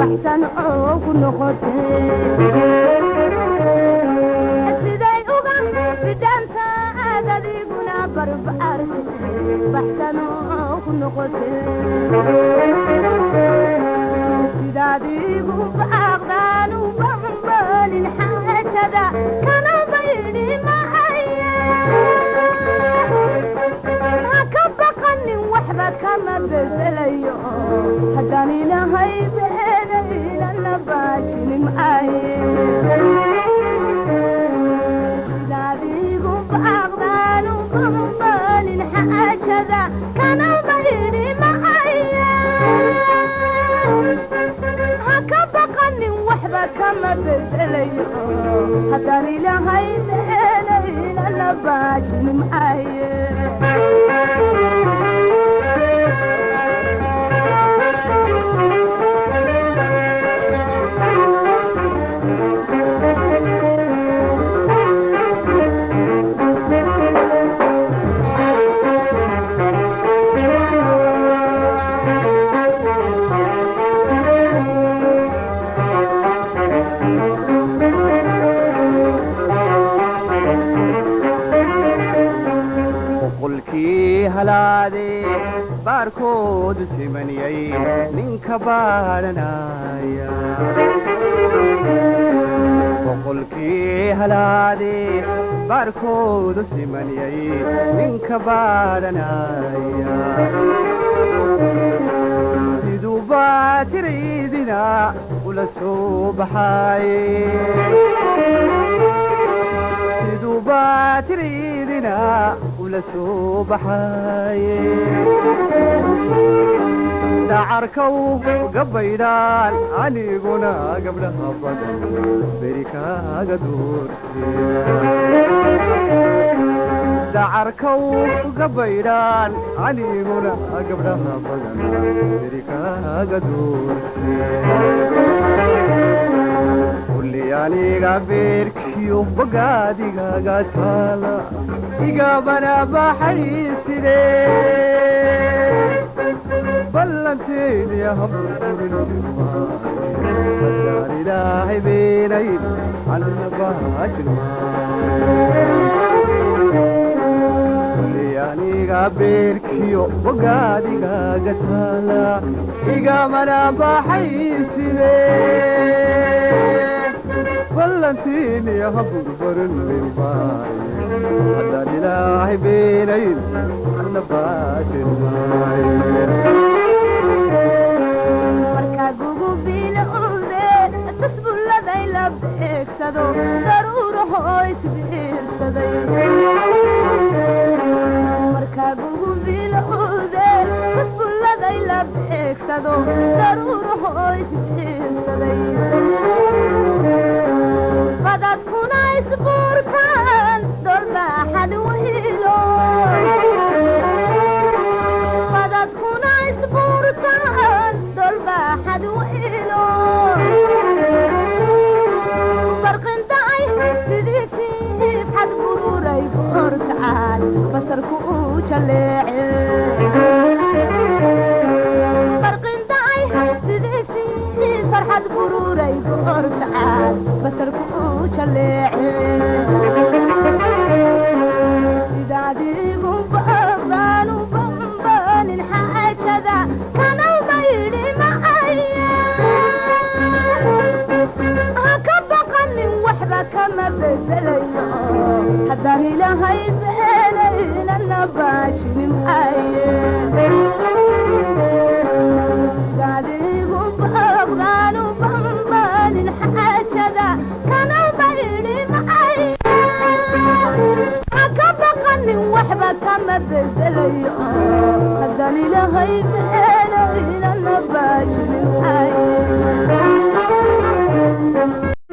baxsan oo ku noqotay siday uga bidanta adiguna barbaar baxsan oo ku noqotay sidadigu baaqdan u bambalin xaajada kana bayni ma وحبة كما بدليو هداني لهاي بيني لنباجن معاي داديقو بأغضان وقنبال حاجة كان بيني معاي هكا بقني وحبة كما بدليو هداني لهاي بيني لنباجن معاي هلادي باركود سمنيي منك بارنايا وقلكي هلادي باركود سمنيي منك بارنايا سيدو باتريدنا ولا صبحاي سيدو باتريدنا ولا صبحاي دعركو قبيلان عنيقنا قبلها بدل بريكا قدورتي دعركو قبيلان عنيقنا قبلها بدل بريكا قدورتي قولي قبيركيو بقادي قاتالا إقابنا بحي سيدي بلنتين يا هبور الماء فجار إلهي بينين على بهاج الماء لياني قابيركيو وقادي قاتالا إقابنا بحي سيدي بلنتين يا هبور الماء حتى إلهي بينين على باجر marka gugubil ude tasbul laday labxeegsado daruuraho isbiirsaday marka gugubil ude tasbul laday labxeegsado daruuraho isbiirsaday qadad kuna isbuurtaan dolba xadwilo qadad kuna isbuurtaan dolba xadwilo barqintay sidii xad bururay qortaan basarku jaleece barqintay sidii farxad bururay qortaan basarku jaleece sidadigu baaqdaanu bambalin xaajada kana bayni macaya haka baqanin waxba kama bedelayo haddaan ilaahay beenayna nabaajinin aye sidadigu baaqdaanu bambalin xaajada kana bayni macaya وحبة كما بدلي هداني لهي بينا النباجن